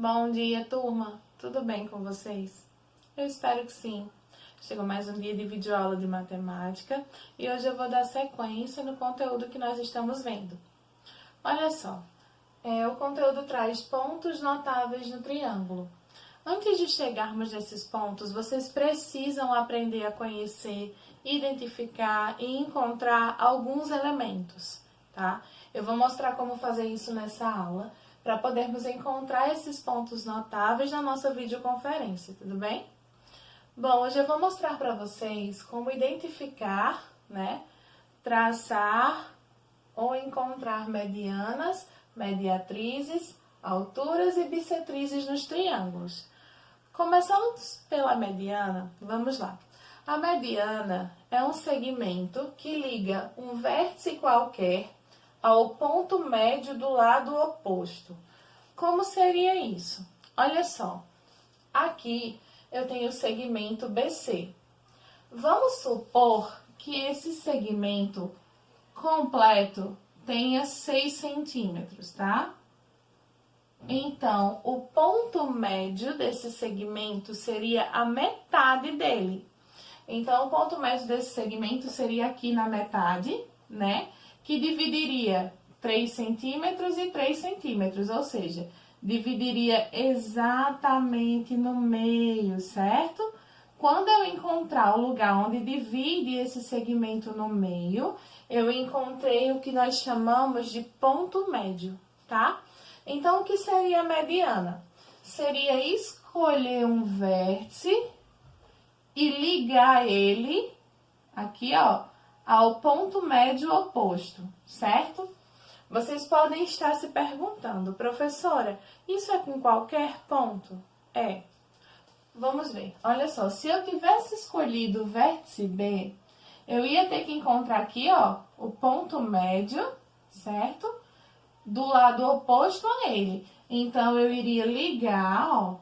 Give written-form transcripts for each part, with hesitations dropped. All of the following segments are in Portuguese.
Bom dia, turma! Tudo bem com vocês? Eu espero que sim. Chegou mais um dia de videoaula de matemática e hoje eu vou dar sequência no conteúdo que nós estamos vendo. Olha só, o conteúdo traz pontos notáveis no triângulo. Antes de chegarmos nesses pontos, vocês precisam aprender a conhecer, identificar e encontrar alguns elementos, tá? Eu vou mostrar como fazer isso nessa aula, para podermos encontrar esses pontos notáveis na nossa videoconferência, tudo bem? Bom, hoje eu vou mostrar para vocês como identificar, traçar ou encontrar medianas, mediatrizes, alturas e bissetrizes nos triângulos. Começando pela mediana, vamos lá. A mediana é um segmento que liga um vértice qualquer ao ponto médio do lado oposto. Como seria isso? Olha só, aqui eu tenho o segmento BC. Vamos supor que esse segmento completo tenha 6 centímetros, tá? Então, o ponto médio desse segmento seria a metade dele. Então, o ponto médio desse segmento seria aqui na metade, que dividiria 3 centímetros e 3 centímetros, ou seja, dividiria exatamente no meio, certo? Quando eu encontrar o lugar onde divide esse segmento no meio, eu encontrei o que nós chamamos de ponto médio, tá? Então, o que seria a mediana? Seria escolher um vértice e ligar ele, aqui, ó, ao ponto médio oposto, certo? Vocês podem estar se perguntando, professora, isso é com qualquer ponto? É. Vamos ver. Olha só, se eu tivesse escolhido o vértice B, eu ia ter que encontrar aqui, ó, o ponto médio, certo? Do lado oposto a ele. Então, eu iria ligar, ó,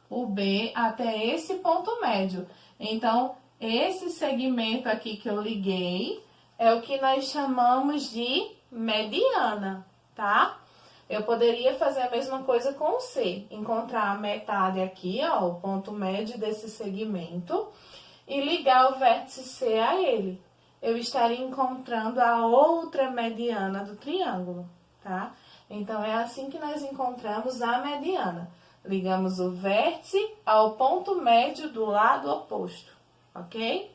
o B até esse ponto médio. Então, esse segmento aqui que eu liguei é o que nós chamamos de mediana, tá? Eu poderia fazer a mesma coisa com o C. Encontrar a metade aqui, ó, o ponto médio desse segmento e ligar o vértice C a ele. Eu estaria encontrando a outra mediana do triângulo, tá? Então, é assim que nós encontramos a mediana. Ligamos o vértice ao ponto médio do lado oposto, ok?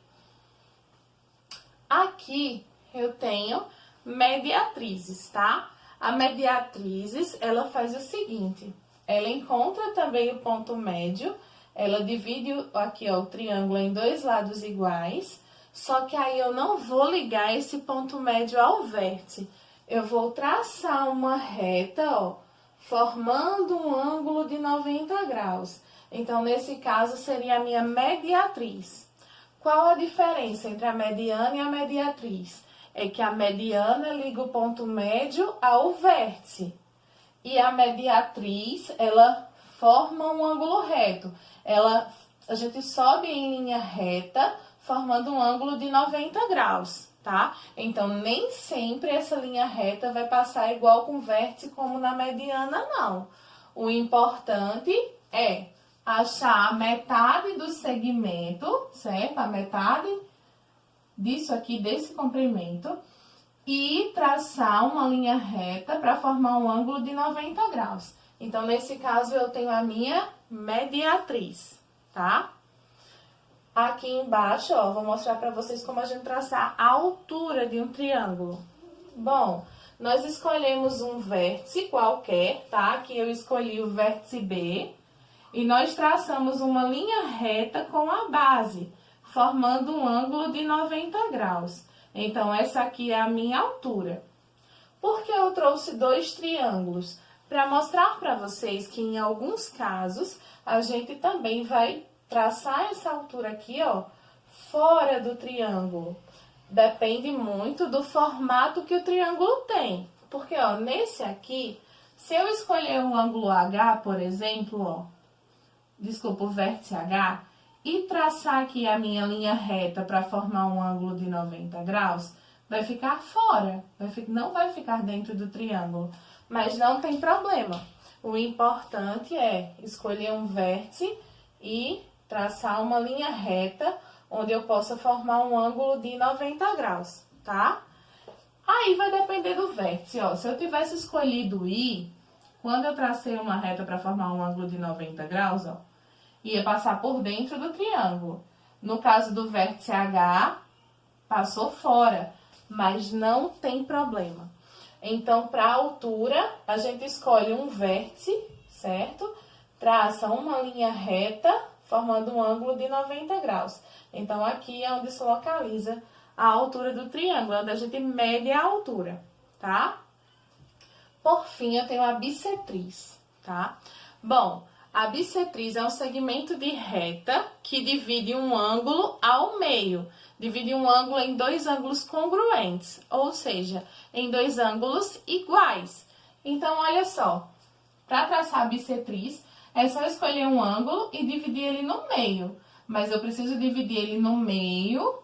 Aqui eu tenho mediatrizes, tá? A mediatrizes, ela faz o seguinte, ela encontra também o ponto médio, ela divide aqui, ó, o triângulo em dois lados iguais, só que aí eu não vou ligar esse ponto médio ao vértice. Eu vou traçar uma reta, ó, formando um ângulo de 90 graus. Então, nesse caso, seria a minha mediatriz. Qual a diferença entre a mediana e a mediatriz? É que a mediana liga o ponto médio ao vértice. E a mediatriz, ela forma um ângulo reto. A gente sobe em linha reta, formando um ângulo de 90 graus, tá? Então, nem sempre essa linha reta vai passar igual com o vértice como na mediana, não. O importante é achar a metade do segmento, certo? A metade disso aqui, desse comprimento, e traçar uma linha reta para formar um ângulo de 90 graus. Então, nesse caso, eu tenho a minha mediatriz, tá? Aqui embaixo, ó, vou mostrar para vocês como a gente traçar a altura de um triângulo. Bom, nós escolhemos um vértice qualquer, tá? Aqui eu escolhi o vértice B. E nós traçamos uma linha reta com a base, formando um ângulo de 90 graus. Então, essa aqui é a minha altura. Por que eu trouxe dois triângulos? Para mostrar para vocês que em alguns casos, a gente também vai traçar essa altura aqui, ó, fora do triângulo. Depende muito do formato que o triângulo tem. Porque, ó, nesse aqui, se eu escolher um ângulo H, por exemplo, ó, desculpa, o vértice H, e traçar aqui a minha linha reta para formar um ângulo de 90 graus, vai ficar fora, não vai ficar dentro do triângulo. Mas não tem problema, O importante é escolher um vértice e traçar uma linha reta, onde eu possa formar um ângulo de 90 graus, tá? Aí vai depender do vértice, ó. Se eu tivesse escolhido I, quando eu tracei uma reta para formar um ângulo de 90 graus, ó, ia passar por dentro do triângulo. No caso do vértice H, passou fora, mas não tem problema. Então, para a altura, a gente escolhe um vértice, certo? Traça uma linha reta, formando um ângulo de 90 graus. Então, aqui é onde se localiza a altura do triângulo, onde a gente mede a altura, tá? Por fim, eu tenho a bissetriz, tá? Bom, a bissetriz é um segmento de reta que divide um ângulo ao meio. Divide um ângulo em dois ângulos congruentes, ou seja, em dois ângulos iguais. Então, olha só, para traçar a bissetriz, é só escolher um ângulo e dividir ele no meio. Mas eu preciso dividir ele no meio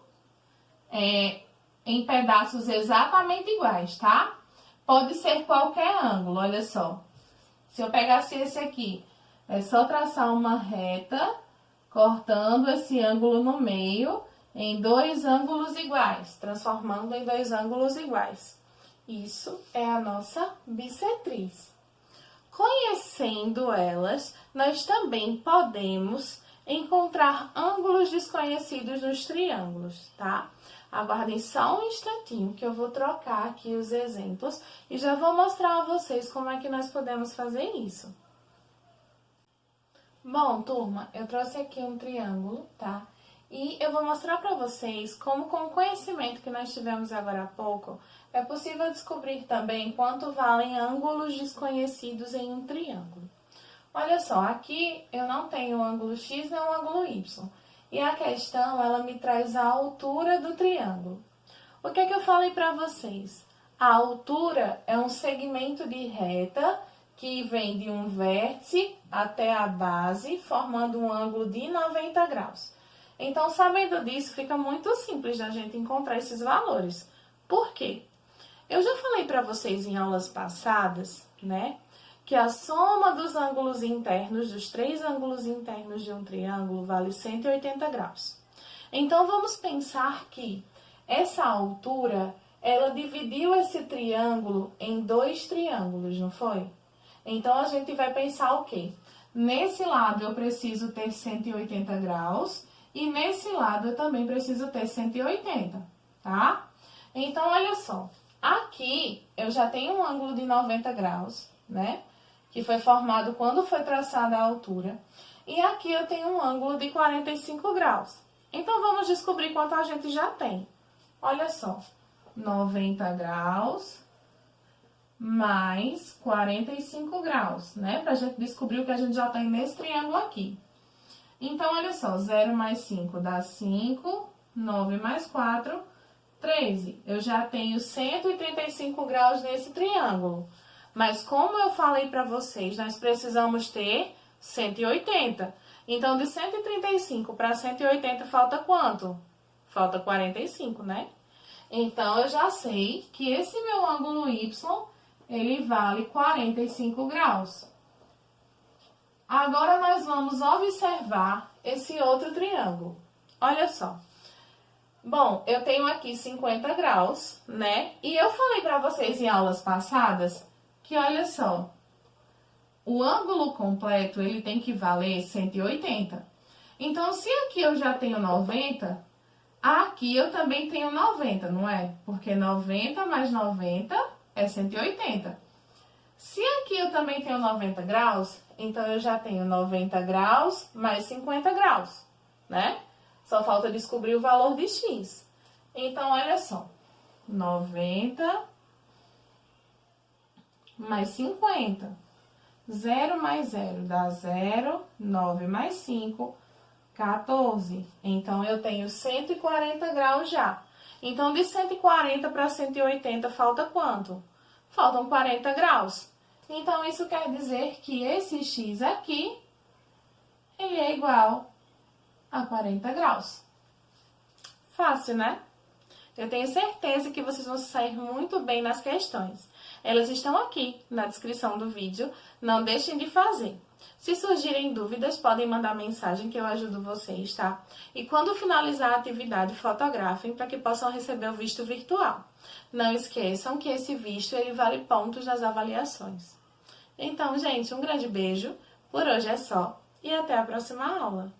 em pedaços exatamente iguais, tá? Pode ser qualquer ângulo, olha só. Se eu pegasse esse aqui, é só traçar uma reta, cortando esse ângulo no meio em dois ângulos iguais, transformando em dois ângulos iguais. Isso é a nossa bissetriz. Conhecendo elas, nós também podemos encontrar ângulos desconhecidos nos triângulos, tá? Aguardem só um instantinho que eu vou trocar aqui os exemplos e já vou mostrar a vocês como é que nós podemos fazer isso. Bom, turma, eu trouxe aqui um triângulo, tá? E eu vou mostrar para vocês como, com o conhecimento que nós tivemos agora há pouco, é possível descobrir também quanto valem ângulos desconhecidos em um triângulo. Olha só, aqui eu não tenho o ângulo X nem o ângulo Y. E a questão, ela me traz a altura do triângulo. O que é que eu falei para vocês? A altura é um segmento de reta que vem de um vértice até a base, formando um ângulo de 90 graus. Então, sabendo disso, fica muito simples da gente encontrar esses valores. Por quê? Eu já falei para vocês em aulas passadas, né, que a soma dos ângulos internos, dos três ângulos internos de um triângulo, vale 180 graus. Então, vamos pensar que essa altura, ela dividiu esse triângulo em dois triângulos, não foi? Então, a gente vai pensar o quê? Nesse lado, eu preciso ter 180 graus e nesse lado, eu também preciso ter 180, tá? Então, olha só. Aqui, eu já tenho um ângulo de 90 graus, né? Que foi formado quando foi traçada a altura. E aqui eu tenho um ângulo de 45 graus. Então, vamos descobrir quanto a gente já tem. Olha só, 90 graus mais 45 graus, né? Pra gente descobrir o que a gente já tem nesse triângulo aqui. Então, olha só, 0 mais 5 dá 5, 9 mais 4, 13. Eu já tenho 135 graus nesse triângulo. Mas como eu falei para vocês, nós precisamos ter 180. Então, de 135 para 180 falta quanto? Falta 45, né? Então, eu já sei que esse meu ângulo Y, ele vale 45 graus. Agora, nós vamos observar esse outro triângulo. Olha só. Bom, eu tenho aqui 50 graus, né? E eu falei para vocês em aulas passadas que, olha só, o ângulo completo, ele tem que valer 180. Então, se aqui eu já tenho 90, aqui eu também tenho 90, não é? Porque 90 mais 90 é 180. Se aqui eu também tenho 90 graus, então eu já tenho 90 graus mais 50 graus, né? Só falta descobrir o valor de x. Então, olha só, 90 mais 50. 0 mais 0 dá 0, 9 mais 5, 14. Então, eu tenho 140 graus já. Então, de 140 para 180, falta quanto? Faltam 40 graus. Então, isso quer dizer que esse x aqui, ele é igual a 40 graus. Fácil, né? Eu tenho certeza que vocês vão sair muito bem nas questões. Elas estão aqui na descrição do vídeo, não deixem de fazer. Se surgirem dúvidas, podem mandar mensagem que eu ajudo vocês, tá? E quando finalizar a atividade, fotografem para que possam receber o visto virtual. Não esqueçam que esse visto ele vale pontos nas avaliações. Então, gente, um grande beijo. Por hoje é só e até a próxima aula.